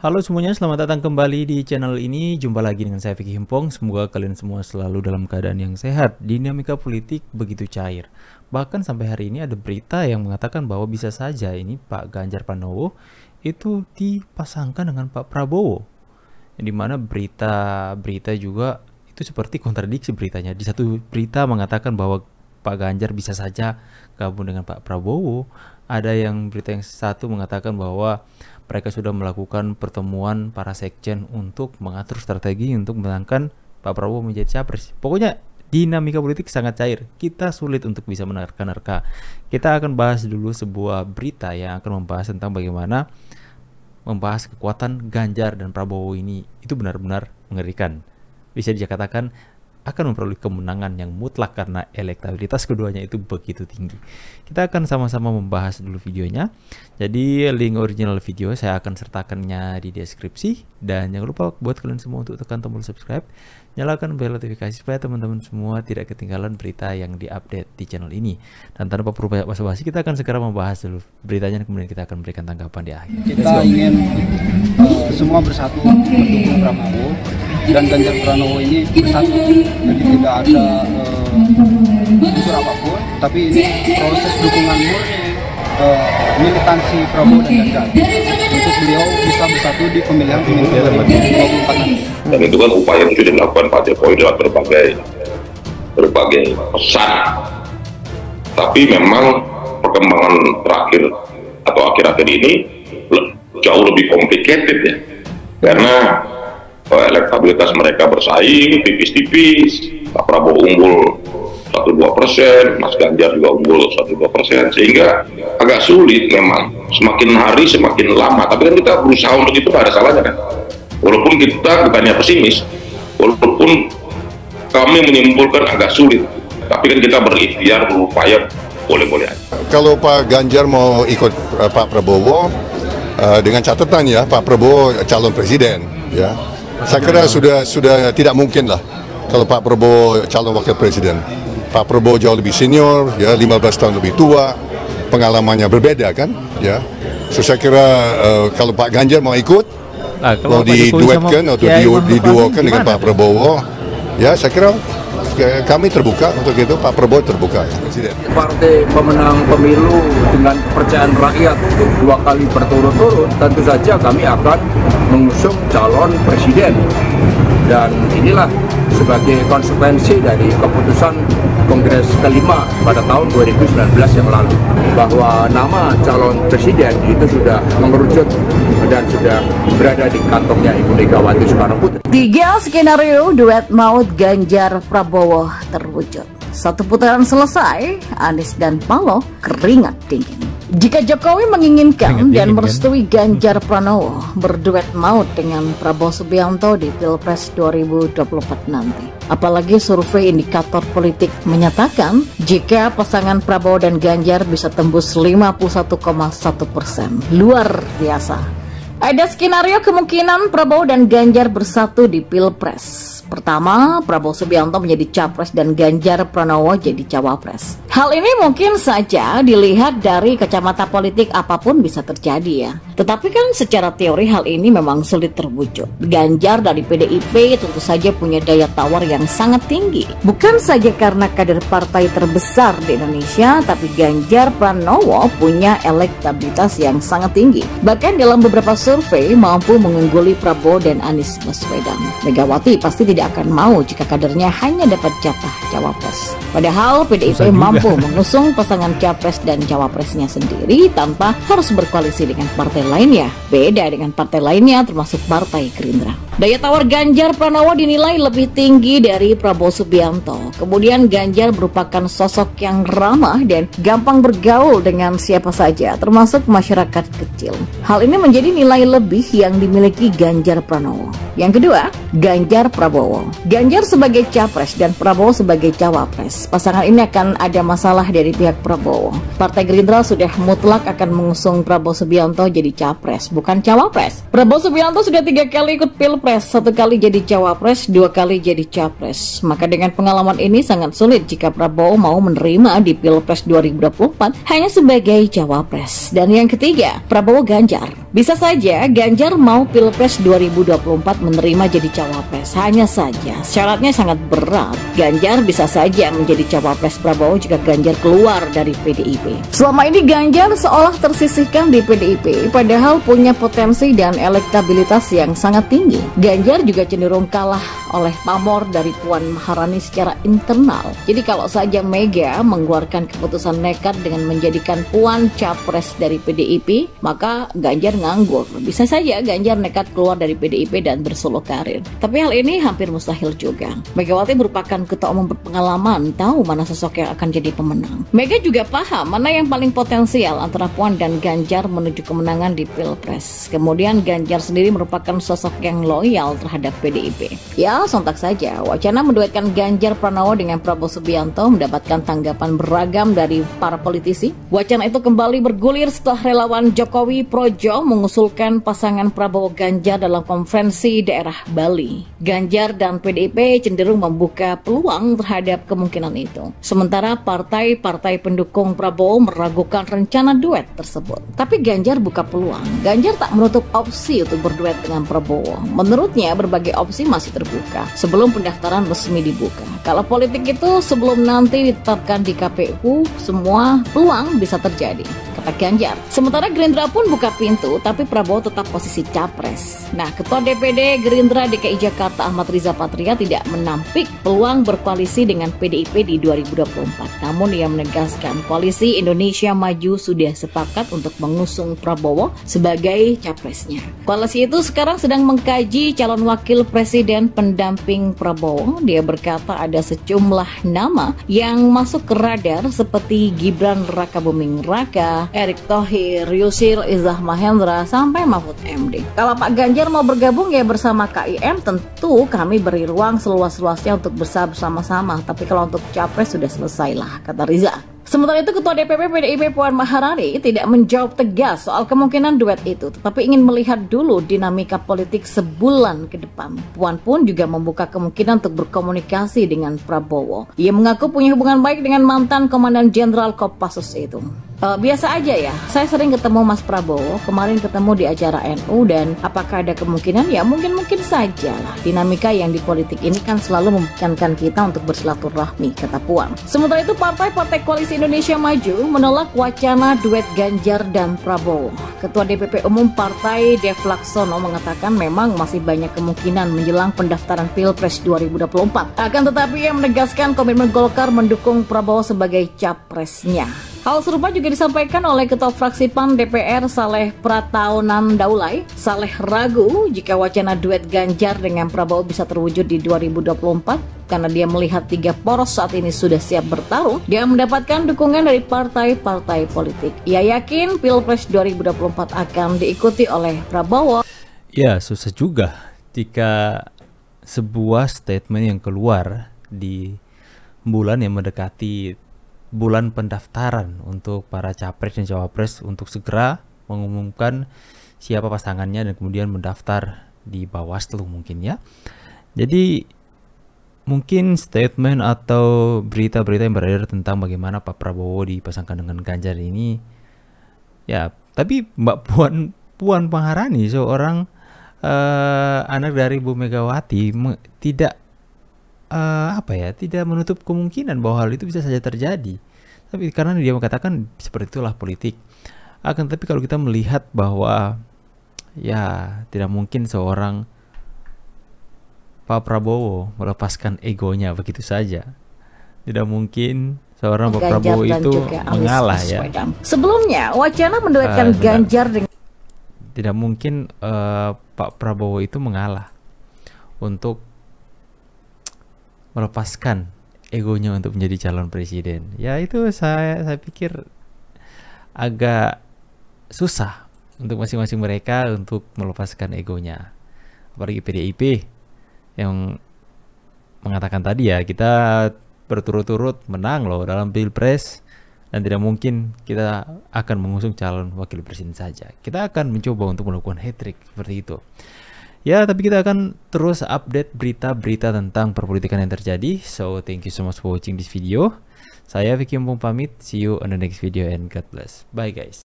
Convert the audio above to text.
Halo semuanya, selamat datang kembali di channel ini. Jumpa lagi dengan saya Vicky Himpong. Semoga kalian semua selalu dalam keadaan yang sehat. Dinamika politik begitu cair. Bahkan sampai hari ini ada berita yang mengatakan bahwa bisa saja ini Pak Ganjar Pranowo itu dipasangkan dengan Pak Prabowo. Yang dimana berita juga itu seperti kontradiksi beritanya. Di satu berita mengatakan bahwa Pak Ganjar bisa saja gabung dengan Pak Prabowo. Ada yang berita yang satu mengatakan bahwa mereka sudah melakukan pertemuan para sekjen untuk mengatur strategi untuk memenangkan Pak Prabowo menjadi capres. Pokoknya dinamika politik sangat cair. Kita sulit untuk bisa menerka-nerka. Kita akan bahas dulu sebuah berita yang akan membahas tentang bagaimana membahas kekuatan Ganjar dan Prabowo ini itu benar-benar mengerikan. Bisa dikatakan akan memperoleh kemenangan yang mutlak karena elektabilitas keduanya itu begitu tinggi. Kita akan sama-sama membahas dulu videonya. Jadi link original video saya akan sertakannya di deskripsi. Dan jangan lupa buat kalian semua untuk tekan tombol subscribe, nyalakan bel notifikasi supaya teman-teman semua tidak ketinggalan berita yang diupdate di channel ini. Dan tanpa perlu banyak basa-basi, kita akan segera membahas dulu beritanya, kemudian kita akan berikan tanggapan di akhir. Kita ingin semua bersatu mendukung Prabowo dan Ganjar Pranowo ini bersatu, jadi tidak ada unsur apapun, tapi ini proses dukungan murni militansi Prabowo dan Ganjar untuk beliau bisa bersatu di pemilihan pemilu 2024 nanti. Dan itu kan upaya yang sudah dilakukan Pak Jokowi dalam berbagai pesan. Tapi memang perkembangan terakhir atau akhir-akhir ini jauh lebih complicated ya, karena elektabilitas mereka bersaing tipis-tipis. Pak Prabowo unggul 1-2%, Mas Ganjar juga unggul 1-2%, sehingga agak sulit memang. Semakin hari semakin lama, tapi kan kita berusaha untuk itu, nggak ada salahnya kan. Walaupun kita bukannya pesimis, walaupun kami menyimpulkan agak sulit, tapi kan kita berikhtiar, berupaya, boleh-boleh aja. Kalau Pak Ganjar mau ikut Pak Prabowo, dengan catatan ya, Pak Prabowo calon presiden ya. Saya kira sudah tidak mungkin lah kalau Pak Prabowo calon wakil presiden. Pak Prabowo jauh lebih senior, ya 15 tahun lebih tua, pengalamannya berbeda kan, ya. So saya kira kalau Pak Ganjar mau ikut, mau diduetkan atau diduokan dengan Pak Prabowo, ya saya kira kami terbuka untuk itu, Pak Prabowo terbuka ya, presiden. Partai pemenang pemilu dengan kepercayaan rakyat 2 kali berturut-turut, tentu saja kami akan mengusung calon presiden. Dan inilah sebagai konsekuensi dari keputusan Kongres kelima pada tahun 2019 yang lalu, bahwa nama calon presiden itu sudah mengerucut dan sudah berada di kantongnya Ibu Megawati Soekarno Putri. 3 skenario duet maut Ganjar Prabowo terwujud. 1 putaran selesai, Anies dan Paloh keringat dingin. Jika Jokowi menginginkan dan merestui Ganjar Pranowo berduet maut dengan Prabowo Subianto di Pilpres 2024 nanti. Apalagi survei indikator politik menyatakan jika pasangan Prabowo dan Ganjar bisa tembus 51,1%. Luar biasa. Ada skenario kemungkinan Prabowo dan Ganjar bersatu di Pilpres. Pertama, Prabowo Subianto menjadi capres dan Ganjar Pranowo jadi cawapres. Hal ini mungkin saja dilihat dari kacamata politik, apapun bisa terjadi ya. Tetapi kan secara teori hal ini memang sulit terwujud. Ganjar dari PDIP tentu saja punya daya tawar yang sangat tinggi. Bukan saja karena kader partai terbesar di Indonesia, tapi Ganjar Pranowo punya elektabilitas yang sangat tinggi. Bahkan dalam beberapa survei mampu mengungguli Prabowo dan Anies Baswedan. Megawati pasti tidak akan mau jika kadernya hanya dapat jatah cawapres. Padahal PDIP mampu mengusung pasangan capres dan cawapresnya sendiri tanpa harus berkoalisi dengan partai lainnya. Beda dengan partai lainnya termasuk Partai Gerindra. Daya tawar Ganjar Pranowo dinilai lebih tinggi dari Prabowo Subianto. Kemudian Ganjar merupakan sosok yang ramah dan gampang bergaul dengan siapa saja, termasuk masyarakat kecil. Hal ini menjadi nilai lebih yang dimiliki Ganjar Pranowo. Yang kedua, Ganjar Prabowo. Ganjar sebagai capres dan Prabowo sebagai cawapres. Pasangan ini akan ada masalah dari pihak Prabowo. Partai Gerindra sudah mutlak akan mengusung Prabowo Subianto jadi capres, bukan cawapres. Prabowo Subianto sudah 3 kali ikut Pilpres pilpres, 1 kali jadi cawapres, 2 kali jadi capres. Maka dengan pengalaman ini sangat sulit jika Prabowo mau menerima di pilpres 2024 hanya sebagai cawapres. Dan yang ketiga, Prabowo Ganjar. Bisa saja Ganjar mau pilpres 2024 menerima jadi cawapres. Hanya saja syaratnya sangat berat. Ganjar bisa saja menjadi cawapres Prabowo jika Ganjar keluar dari PDIP. Selama ini Ganjar seolah tersisihkan di PDIP, padahal punya potensi dan elektabilitas yang sangat tinggi. Ganjar juga cenderung kalah oleh pamor dari Puan Maharani secara internal. Jadi kalau saja Mega mengeluarkan keputusan nekat dengan menjadikan Puan capres dari PDIP, maka Ganjar nganggur. Bisa saja Ganjar nekat keluar dari PDIP dan bersolo karir. Tapi hal ini hampir mustahil juga. Megawati merupakan ketua umum berpengalaman, tahu mana sosok yang akan jadi pemenang. Mega juga paham mana yang paling potensial antara Puan dan Ganjar menuju kemenangan di Pilpres. Kemudian Ganjar sendiri merupakan sosok yang loyal terhadap PDIP. Ya, sontak saja, wacana menduetkan Ganjar Pranowo dengan Prabowo Subianto mendapatkan tanggapan beragam dari para politisi. Wacana itu kembali bergulir setelah relawan Jokowi Projo mengusulkan pasangan Prabowo Ganjar dalam konferensi daerah Bali. Ganjar dan PDIP cenderung membuka peluang terhadap kemungkinan itu. Sementara partai-partai pendukung Prabowo meragukan rencana duet tersebut. Tapi Ganjar buka peluang. Ganjar tak menutup opsi untuk berduet dengan Prabowo. Menurutnya berbagai opsi masih terbuka sebelum pendaftaran resmi dibuka. Kalau politik itu sebelum nanti ditetapkan di KPU, semua peluang bisa terjadi, kata Ganjar. Sementara Gerindra pun buka pintu, tapi Prabowo tetap posisi capres. Nah, Ketua DPD Gerindra DKI Jakarta Ahmad Riza Patria tidak menampik peluang berkoalisi dengan PDIP di 2024. Namun ia menegaskan koalisi Indonesia Maju sudah sepakat untuk mengusung Prabowo sebagai capresnya. Koalisi itu sekarang sedang mengkaji calon wakil presiden pendamping Prabowo. Dia berkata ada sejumlah nama yang masuk ke radar seperti Gibran Rakabuming Raka, Erick Thohir, Yusril Izzah Mahendra, sampai Mahfud MD. Kalau Pak Ganjar mau bergabung ya bersama KIM, tentu kami beri ruang seluas-luasnya untuk bersama-sama. Tapi kalau untuk capres sudah selesai lah, kata Riza. Sementara itu Ketua DPP PDIP Puan Maharani tidak menjawab tegas soal kemungkinan duet itu, tetapi ingin melihat dulu dinamika politik sebulan ke depan. Puan pun juga membuka kemungkinan untuk berkomunikasi dengan Prabowo. Ia mengaku punya hubungan baik dengan mantan Komandan Jenderal Kopassus itu. Biasa aja ya, saya sering ketemu Mas Prabowo, kemarin ketemu di acara NU, dan apakah ada kemungkinan? Ya mungkin saja lah. Dinamika yang di politik ini kan selalu memungkinkan kita untuk bersilaturahmi, kata Puan. Sementara itu partai-partai koalisi Indonesia Maju menolak wacana duet Ganjar dan Prabowo. Ketua DPP Umum Partai Dev Laksono mengatakan memang masih banyak kemungkinan menjelang pendaftaran Pilpres 2024. Akan tetapi ia menegaskan komitmen Golkar mendukung Prabowo sebagai capresnya. Hal serupa juga disampaikan oleh Ketua Fraksi PAN DPR Saleh Prataunan Daulay. Saleh ragu jika wacana duet Ganjar dengan Prabowo bisa terwujud di 2024 karena dia melihat 3 poros saat ini sudah siap bertarung. Dia mendapatkan dukungan dari partai-partai politik. Ia yakin Pilpres 2024 akan diikuti oleh Prabowo. Ya, susah juga jika sebuah statement yang keluar di bulan yang mendekati bulan pendaftaran untuk para capres dan cawapres untuk segera mengumumkan siapa pasangannya dan kemudian mendaftar di Bawaslu mungkin ya. Jadi mungkin statement atau berita-berita yang beredar tentang bagaimana Pak Prabowo dipasangkan dengan Ganjar ini ya, tapi Mbak Puan Maharani seorang anak dari Bu Megawati tidak tidak menutup kemungkinan bahwa hal itu bisa saja terjadi. Tapi karena dia mengatakan seperti itulah politik. Akan tapi kalau kita melihat bahwa ya tidak mungkin seorang Pak Prabowo melepaskan egonya begitu saja. Tidak mungkin seorang Pak Prabowo itu mengalah ya. Sebelumnya wacana menduetkan Ganjar dengan tidak mungkin Pak Prabowo itu mengalah untuk melepaskan egonya untuk menjadi calon presiden. Ya itu saya pikir agak susah untuk masing-masing mereka untuk melepaskan egonya. Apalagi PDIP yang mengatakan tadi ya, kita berturut-turut menang loh dalam Pilpres dan tidak mungkin kita akan mengusung calon wakil presiden saja. Kita akan mencoba untuk melakukan hat-trick seperti itu. Ya, tapi kita akan terus update berita-berita tentang perpolitikan yang terjadi. So, thank you so much for watching this video. Saya Vicky Empong pamit. See you on the next video and God bless. Bye guys.